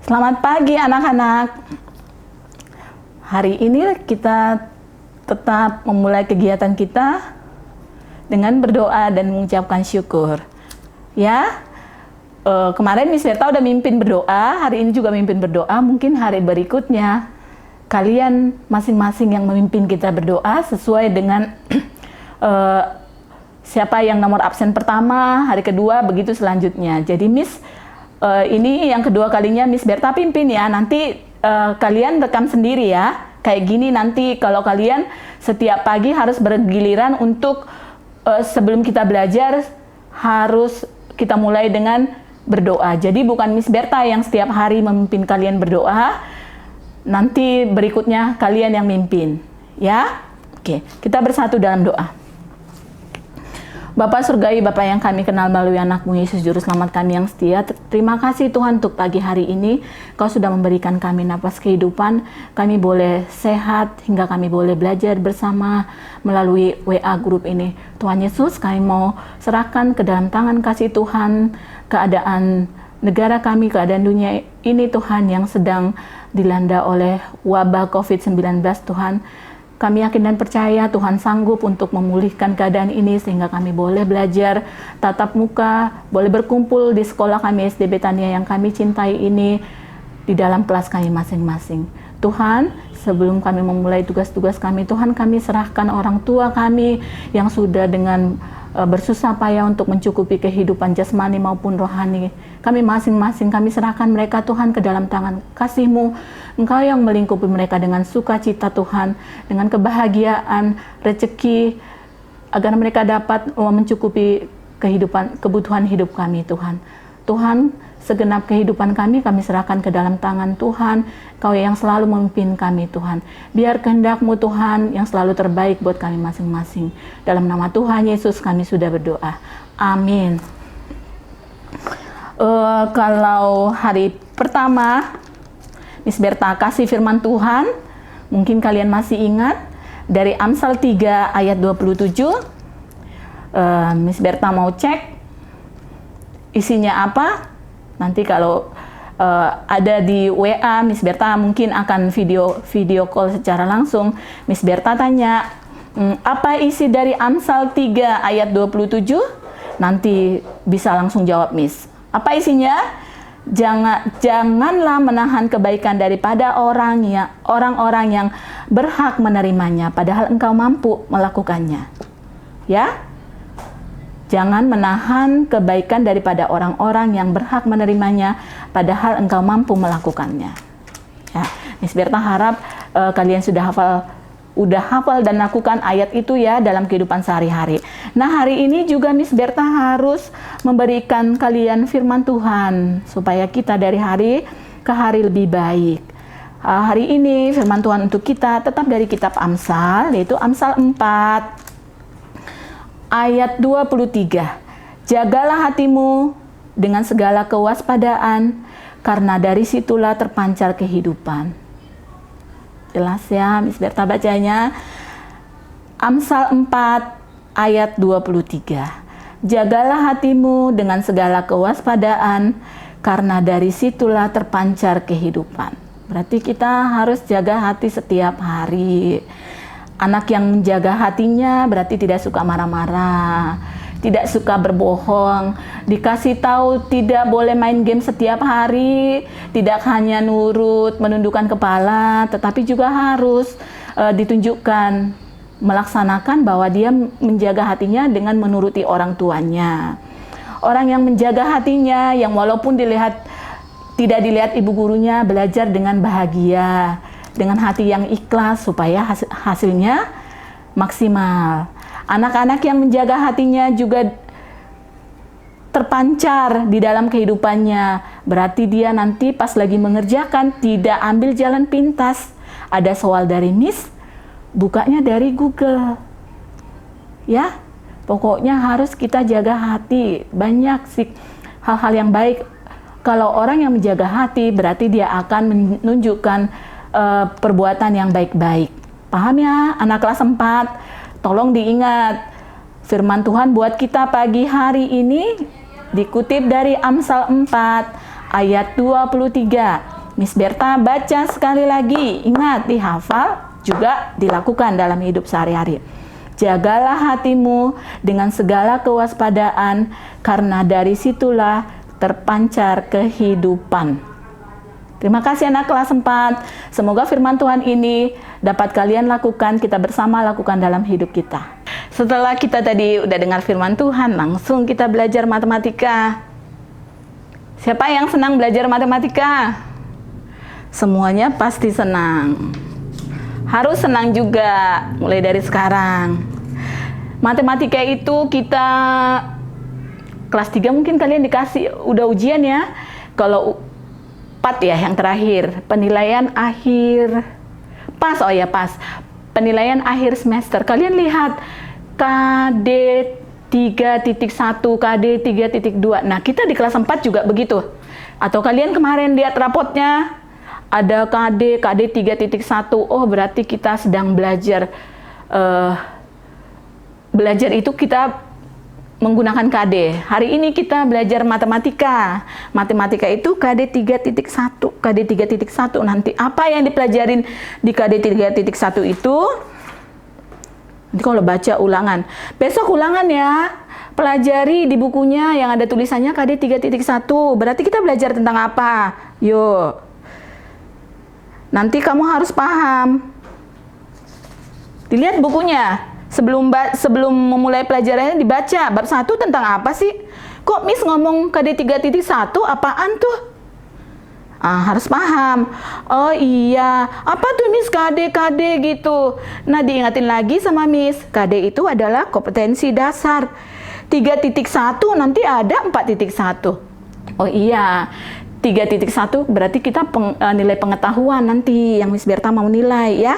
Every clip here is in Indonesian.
Selamat pagi anak-anak. Hari ini kita tetap memulai kegiatan kita dengan berdoa dan mengucapkan syukur. Ya, kemarin Miss Berta udah mimpin berdoa, hari ini juga mimpin berdoa. Mungkin hari berikutnya kalian masing-masing yang memimpin kita berdoa sesuai dengan siapa yang nomor absen pertama, hari kedua, begitu selanjutnya. Jadi Miss ini yang kedua kalinya Miss Berta pimpin ya. Nanti kalian rekam sendiri ya. Kayak gini nanti kalau kalian setiap pagi harus bergiliran untuk sebelum kita belajar harus kita mulai dengan berdoa. Jadi bukan Miss Berta yang setiap hari memimpin kalian berdoa. Nanti berikutnya kalian yang mimpin. Ya. Oke, kita bersatu dalam doa. Bapa Surgawi, Bapa yang kami kenal melalui anak-Mu Yesus Juru Selamat kami yang setia, terima kasih Tuhan untuk pagi hari ini. Kau sudah memberikan kami napas kehidupan, kami boleh sehat hingga kami boleh belajar bersama melalui WA Group ini. Tuhan Yesus, kami mau serahkan ke dalam tangan kasih Tuhan keadaan negara kami, keadaan dunia ini Tuhan yang sedang dilanda oleh wabah COVID-19 Tuhan. Kami yakin dan percaya Tuhan sanggup untuk memulihkan keadaan ini sehingga kami boleh belajar tatap muka, boleh berkumpul di sekolah kami SD Betania yang kami cintai ini di dalam kelas kami masing-masing. Tuhan, sebelum kami memulai tugas-tugas kami, Tuhan kami serahkan orang tua kami yang sudah dengan bersusah payah untuk mencukupi kehidupan jasmani maupun rohani. Kami masing-masing, kami serahkan mereka Tuhan ke dalam tangan kasih-Mu. Engkau yang melingkupi mereka dengan sukacita Tuhan, dengan kebahagiaan, rezeki, agar mereka dapat mencukupi kebutuhan hidup kami Tuhan. Tuhan, segenap kehidupan kami serahkan ke dalam tangan Tuhan. Kau yang selalu memimpin kami Tuhan. Biar kehendak-Mu Tuhan yang selalu terbaik buat kami masing-masing. Dalam nama Tuhan Yesus kami sudah berdoa. Amin. Kalau hari pertama Miss Berta kasih firman Tuhan, mungkin kalian masih ingat dari Amsal 3 ayat 27. Miss Berta mau cek isinya apa. Nanti kalau ada di WA, Miss Berta mungkin akan video call secara langsung. Miss Berta tanya, apa isi dari Amsal 3 ayat 27? Nanti bisa langsung jawab Miss. Apa isinya? Janganlah menahan kebaikan daripada orang-orang yang berhak menerimanya, padahal engkau mampu melakukannya. Ya? Jangan menahan kebaikan daripada orang-orang yang berhak menerimanya, padahal engkau mampu melakukannya. Ya, Miss Berta harap kalian sudah hafal dan lakukan ayat itu ya dalam kehidupan sehari-hari. Nah, hari ini juga Miss Berta harus memberikan kalian firman Tuhan supaya kita dari hari ke hari lebih baik. Hari ini firman Tuhan untuk kita tetap dari kitab Amsal, yaitu Amsal 4 ayat 23. Jagalah hatimu dengan segala kewaspadaan, karena dari situlah terpancar kehidupan. Jelas ya, Miss Berta bacanya. Amsal 4 ayat 23. Jagalah hatimu dengan segala kewaspadaan, karena dari situlah terpancar kehidupan. Berarti kita harus jaga hati setiap hari. Anak yang menjaga hatinya berarti tidak suka marah-marah, tidak suka berbohong, dikasih tahu tidak boleh main game setiap hari, tidak hanya nurut, menundukkan kepala, tetapi juga harus ditunjukkan, melaksanakan bahwa dia menjaga hatinya dengan menuruti orang tuanya. Orang yang menjaga hatinya, yang walaupun tidak dilihat ibu gurunya, belajar dengan bahagia, dengan hati yang ikhlas supaya hasilnya maksimal. Anak-anak yang menjaga hatinya juga terpancar di dalam kehidupannya. Berarti dia nanti pas lagi mengerjakan tidak ambil jalan pintas. Ada soal dari Miss, bukanya dari Google. Ya, pokoknya harus kita jaga hati. Banyak sih hal-hal yang baik. Kalau orang yang menjaga hati berarti dia akan menunjukkan perbuatan yang baik-baik. Paham ya anak kelas 4? Tolong diingat firman Tuhan buat kita pagi hari ini dikutip dari Amsal 4 ayat 23. Miss Berta baca sekali lagi. Ingat, dihafal juga dilakukan dalam hidup sehari-hari. Jagalah hatimu dengan segala kewaspadaan, karena dari situlah terpancar kehidupan. Terima kasih anak kelas 4. Semoga firman Tuhan ini dapat kalian lakukan, kita bersama lakukan dalam hidup kita. Setelah kita tadi udah dengar firman Tuhan, langsung kita belajar matematika. Siapa yang senang belajar matematika? Semuanya pasti senang. Harus senang juga mulai dari sekarang. Matematika itu kita kelas 3 mungkin kalian dikasih udah ujian ya. Kalau 4 ya yang terakhir, penilaian akhir pas. Oh ya pas. Penilaian akhir semester. Kalian lihat KD 3.1, KD 3.2. Nah, kita di kelas 4 juga begitu. Atau kalian kemarin lihat rapotnya ada KD 3.1. Oh, berarti kita sedang belajar. Belajar itu kita menggunakan KD. Hari ini kita belajar matematika. Matematika itu KD 3.1. KD 3.1 nanti apa yang dipelajarin di KD 3.1 itu? Nanti kalau baca ulangan. Besok ulangan ya. Pelajari di bukunya yang ada tulisannya KD 3.1. Berarti kita belajar tentang apa? Yuk. Nanti kamu harus paham. Dilihat bukunya. Sebelum memulai pelajarannya dibaca bab 1 tentang apa sih? Kok Miss ngomong KD 3.1 apaan tuh? Harus paham. Oh iya, apa tuh Miss KD gitu? Nah, diingatin lagi sama Miss, KD itu adalah kompetensi dasar. 3.1 nanti ada 4.1. Oh iya, 3.1 berarti kita nilai pengetahuan nanti yang Miss Berta mau nilai ya.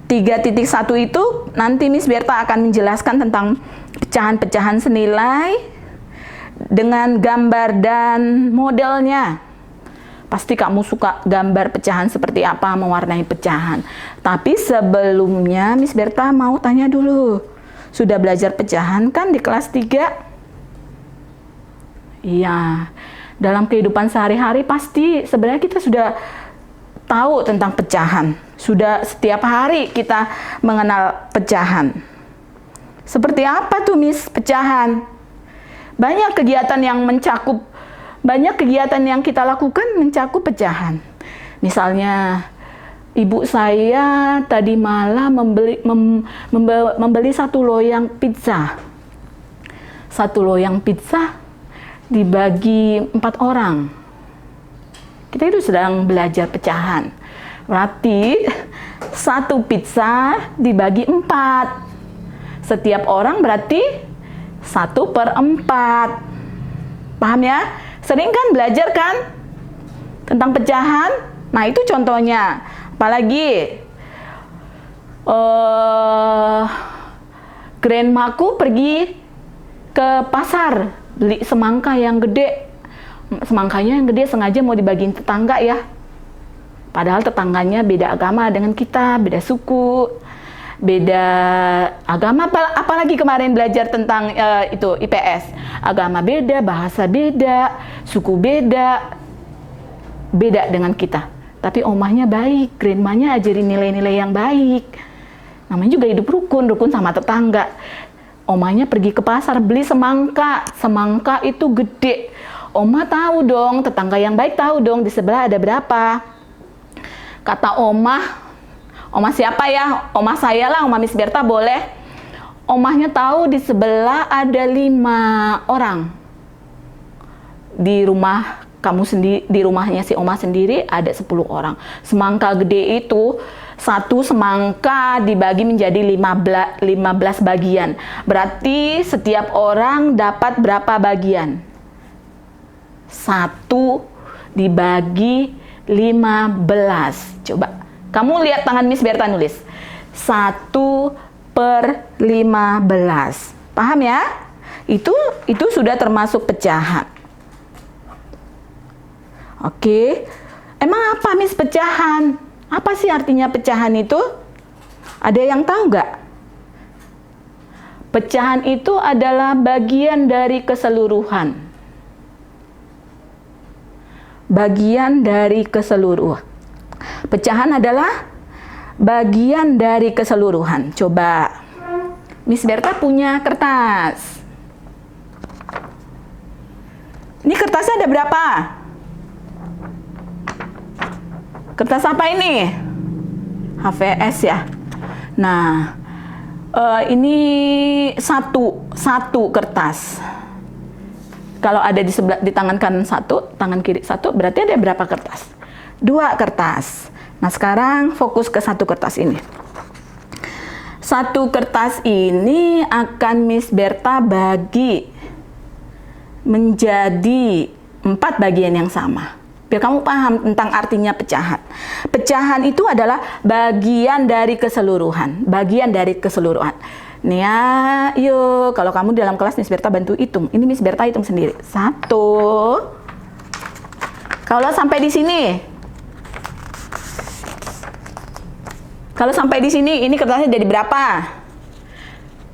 3.1 itu nanti Miss Berta akan menjelaskan tentang pecahan-pecahan senilai dengan gambar dan modelnya. Pasti kamu suka gambar pecahan seperti apa, mewarnai pecahan. Tapi sebelumnya Miss Berta mau tanya dulu. Sudah belajar pecahan kan di kelas 3? Iya. Dalam kehidupan sehari-hari pasti sebenarnya kita sudah tahu tentang pecahan. Sudah setiap hari kita mengenal pecahan. Seperti apa tuh Miss pecahan? Banyak kegiatan yang kita lakukan mencakup pecahan. Misalnya, ibu saya tadi malam membeli 1 loyang pizza. 1 loyang pizza dibagi 4 orang. Kita itu sedang belajar pecahan. Berarti 1 pizza dibagi 4. Setiap orang berarti 1/4. Paham ya? Sering kan belajar kan tentang pecahan? Nah, itu contohnya. Apalagi grandmaku pergi ke pasar beli semangka yang gede. Semangkanya yang gede sengaja mau dibagiin tetangga ya. Padahal tetangganya beda agama dengan kita, beda suku, beda agama. Apalagi kemarin belajar tentang itu IPS. Agama beda, bahasa beda, suku beda, beda dengan kita. Tapi omahnya baik, grandmanya ajarin nilai-nilai yang baik. Namanya juga hidup rukun sama tetangga. Omahnya pergi ke pasar beli semangka. Semangka itu gede. Oma tahu dong, tetangga yang baik tahu dong di sebelah ada berapa. Kata Oma siapa ya? Oma saya lah, Oma Miss Berta boleh. Omahnya tahu di sebelah ada 5 orang. Di rumah kamu sendiri, di rumahnya si Oma sendiri ada 10 orang. Semangka gede itu 1 semangka dibagi menjadi 15 bagian. Berarti setiap orang dapat berapa bagian? 1 dibagi 15. Coba kamu lihat tangan Miss Berta nulis 1/15. Paham ya? Itu sudah termasuk pecahan. Oke. Emang apa Miss pecahan? Apa sih artinya pecahan itu? Ada yang tahu nggak? Pecahan itu adalah bagian dari keseluruhan. bagian dari keseluruhan. Pecahan adalah bagian dari keseluruhan. Coba, Miss Berta punya kertas. Ini kertasnya ada berapa? Kertas apa ini? HVS ya. Nah, ini satu kertas. Kalau ada di sebelah, di tangan kanan satu, tangan kiri satu, berarti ada berapa kertas? 2 kertas. Nah, sekarang fokus ke satu kertas ini. Satu kertas ini akan Miss Berta bagi menjadi 4 bagian yang sama. Biar kamu paham tentang artinya pecahan. Pecahan itu adalah bagian dari keseluruhan. Bagian dari keseluruhan. Nih ya, yuk. Kalau kamu dalam kelas Miss Berta bantu hitung. Ini Miss Berta hitung sendiri. 1. Kalau sampai di sini. Kalau sampai di sini, ini kertasnya jadi berapa?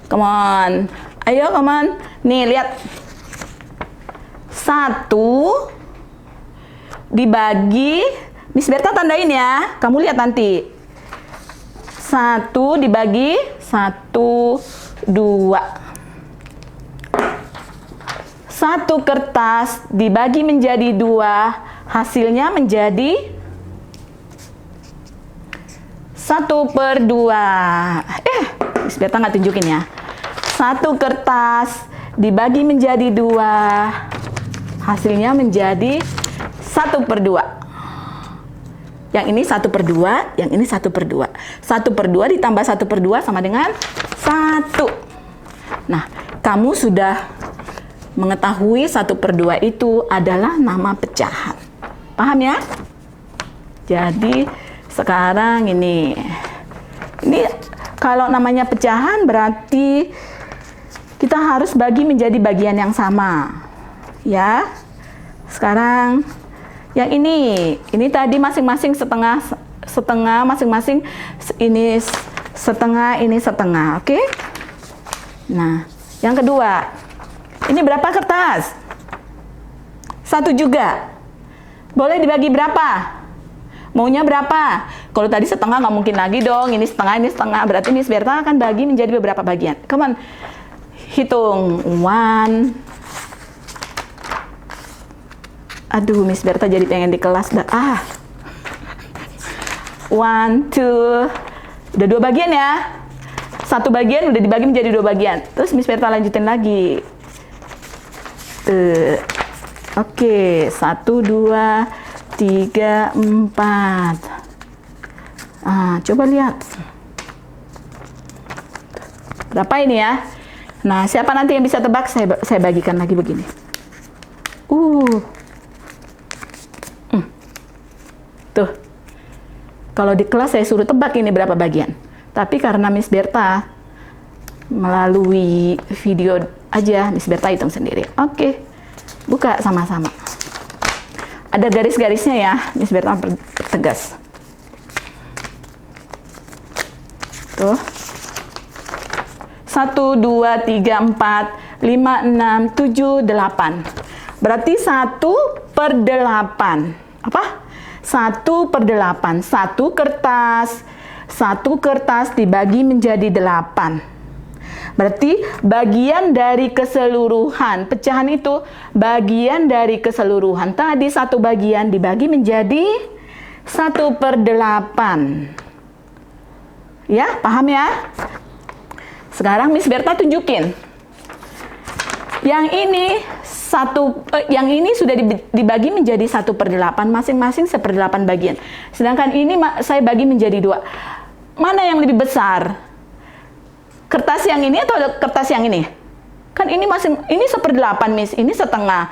Come on. Ayo, come on. Nih, lihat. 1 dibagi, Miss Berta tandain ya. Kamu lihat nanti. 1 dibagi 1, 2. 1 kertas dibagi menjadi 2, hasilnya menjadi 1/2. Miss Berta nggak tunjukin ya. 1 kertas dibagi menjadi 2, hasilnya menjadi 1/2. Yang ini 1/2, yang ini 1/2. 1/2 ditambah 1/2 sama dengan 1. Nah, kamu sudah mengetahui 1/2 itu adalah nama pecahan. Paham ya? Jadi, sekarang ini kalau namanya pecahan berarti kita harus bagi menjadi bagian yang sama. Ya. Sekarang yang ini tadi masing-masing setengah, masing-masing ini setengah, oke? Nah, yang kedua, ini berapa kertas? 1 juga. Boleh dibagi berapa? Maunya berapa? Kalau tadi setengah nggak mungkin lagi dong, ini setengah, berarti Miss Berta akan bagi menjadi beberapa bagian. Come on, hitung. 1. Aduh, Miss Berta jadi pengen di kelas dah. 1, 2. Udah 2 bagian ya. 1 bagian udah dibagi menjadi 2 bagian. Terus Miss Berta lanjutin lagi. Oke, 1, 2, 3, 4. Coba lihat. Berapa ini ya? Nah, siapa nanti yang bisa tebak? Saya bagikan lagi begini. Tuh, kalau di kelas saya suruh tebak ini berapa bagian. Tapi karena Miss Berta melalui video aja, Miss Berta hitung sendiri. Oke, buka sama-sama. Ada garis-garisnya ya, Miss Berta pertegas. Tuh. 1, 2, 3, 4, 5, 6, 7, 8. Berarti 1/8. Apa? 1/8. 1 kertas dibagi menjadi 8. Berarti bagian dari keseluruhan. Pecahan itu bagian dari keseluruhan. Tadi 1 bagian dibagi menjadi 1/8. Ya, paham ya? Sekarang Miss Berta tunjukin. Yang ini sudah dibagi menjadi 1/8, masing-masing 1/8 bagian. Sedangkan ini saya bagi menjadi 2. Mana yang lebih besar? Kertas yang ini atau kertas yang ini? Kan ini ini 1/8, Miss, ini setengah.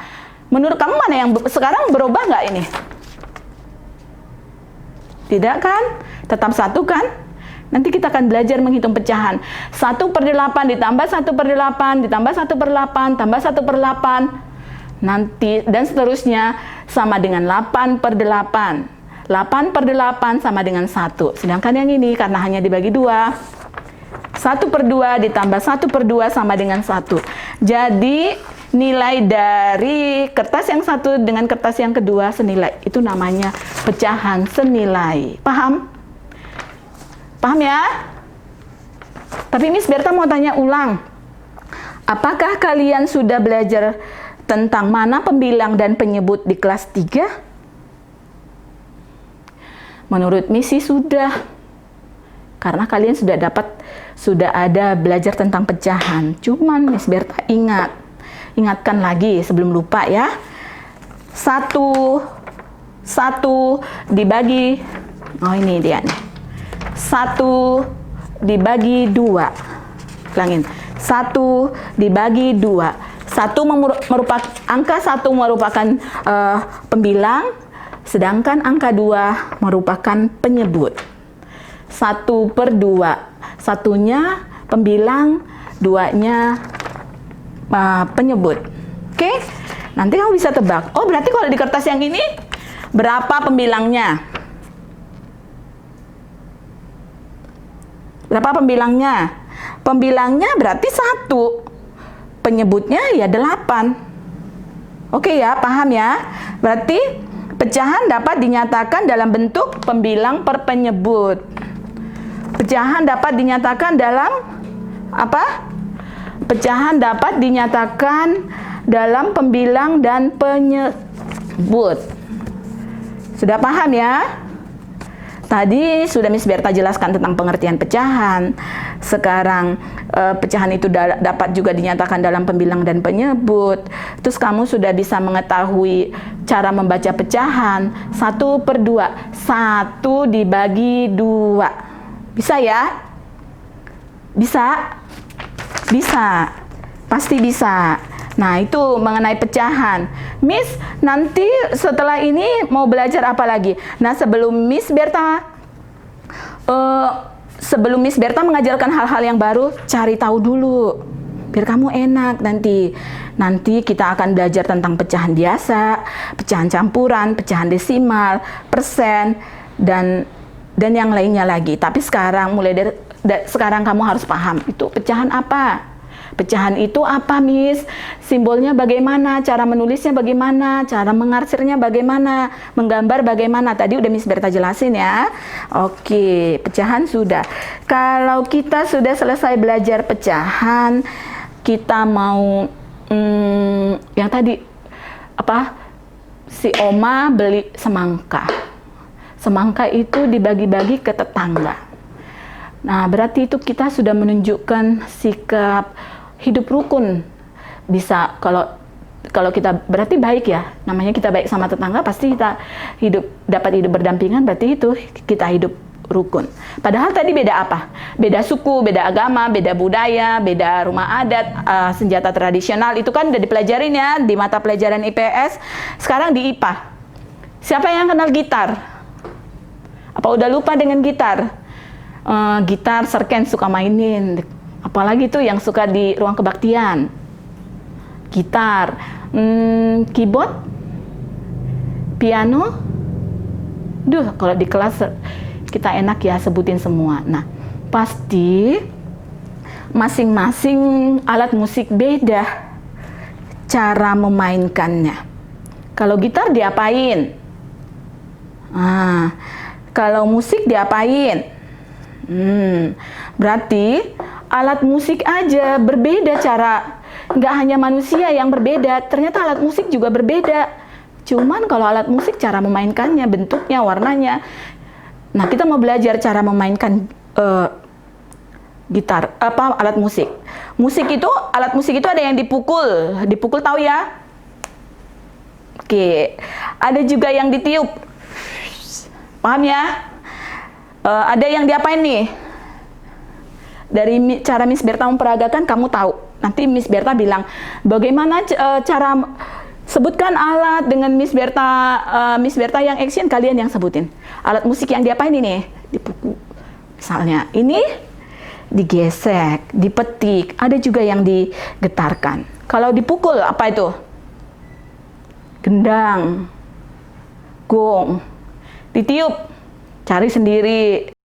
Menurut kamu mana yang sekarang berubah nggak ini? Tidak kan? Tetap 1 kan? Nanti kita akan belajar menghitung pecahan. 1/8 ditambah 1/8 ditambah 1/8 tambah 1/8. Nanti dan seterusnya sama dengan 8/8. 8/8 sama dengan 1. Sedangkan yang ini karena hanya dibagi 2. 1/2 ditambah 1/2 sama dengan 1. Jadi nilai dari kertas yang satu dengan kertas yang kedua senilai. Itu namanya pecahan senilai. Paham? Paham ya? Tapi Miss Berta mau tanya ulang. Apakah kalian sudah belajar tentang mana pembilang dan penyebut di kelas 3? Menurut Miss sih sudah. Karena kalian sudah ada belajar tentang pecahan. Cuman Miss Berta ingatkan lagi sebelum lupa ya. Satu dibagi, oh ini dia nih. 1 dibagi 2. Ulangin. 1 dibagi 2. Angka 1 merupakan pembilang, sedangkan angka 2 merupakan penyebut. 1/2. Satunya pembilang, 2-nya penyebut. Oke? Nanti kamu bisa tebak. Oh, berarti kalau di kertas yang ini berapa pembilangnya? Berapa pembilangnya? Pembilangnya berarti 1. Penyebutnya ya 8. Oke ya, paham ya? Berarti pecahan dapat dinyatakan dalam bentuk pembilang per penyebut. Pecahan dapat dinyatakan dalam apa? Pecahan dapat dinyatakan dalam pembilang dan penyebut. Sudah paham ya? Tadi sudah Miss Berta jelaskan tentang pengertian pecahan. Sekarang pecahan itu dapat juga dinyatakan dalam pembilang dan penyebut. Terus kamu sudah bisa mengetahui cara membaca pecahan. 1/2. 1 dibagi 2. Bisa ya? Bisa? Bisa. Pasti bisa. Nah, itu mengenai pecahan. Miss, nanti setelah ini mau belajar apa lagi? Nah, sebelum Miss Berta mengajarkan hal-hal yang baru, cari tahu dulu. Biar kamu enak nanti. Nanti kita akan belajar tentang pecahan biasa, pecahan campuran, pecahan desimal, persen, dan yang lainnya lagi. Tapi sekarang, mulai dari sekarang kamu harus paham itu pecahan apa. Pecahan itu apa, Miss? Simbolnya bagaimana? Cara menulisnya bagaimana? Cara mengarsirnya bagaimana? Menggambar bagaimana? Tadi udah Miss Berta jelasin ya. Oke, pecahan sudah. Kalau kita sudah selesai belajar pecahan, kita mau yang tadi apa? Si Oma beli semangka. Semangka itu dibagi-bagi ke tetangga. Nah, berarti itu kita sudah menunjukkan sikap hidup rukun. Bisa kalau kita berarti baik ya. Namanya kita baik sama tetangga, pasti kita dapat hidup berdampingan, berarti itu kita hidup rukun. Padahal tadi beda apa? Beda suku, beda agama, beda budaya, beda rumah adat, senjata tradisional, itu kan udah dipelajarin ya di mata pelajaran IPS. Sekarang di IPA. Siapa yang kenal gitar? Apa udah lupa dengan gitar? Gitar Serken suka mainin. Apalagi tuh yang suka di ruang kebaktian. Gitar, keyboard, piano. Duh, kalau di kelas kita enak ya sebutin semua. Nah, pasti masing-masing alat musik beda cara memainkannya. Kalau gitar diapain? Kalau musik diapain? Berarti alat musik aja berbeda cara. Nggak hanya manusia yang berbeda, ternyata alat musik juga berbeda. Cuman kalau alat musik cara memainkannya, bentuknya, warnanya. Nah, kita mau belajar cara memainkan gitar, alat musik. Alat musik itu ada yang dipukul tahu ya? Oke, ada juga yang ditiup. Paham ya? Ada yang diapain nih? Dari cara Miss Berta memperagakan, kamu tahu. Nanti Miss Berta bilang, bagaimana cara sebutkan alat dengan Miss Berta yang action, kalian yang sebutin. Alat musik yang diapain ini? Dipukul. Misalnya, ini digesek, dipetik, ada juga yang digetarkan. Kalau dipukul, apa itu? Gendang, gong. Ditiup, cari sendiri.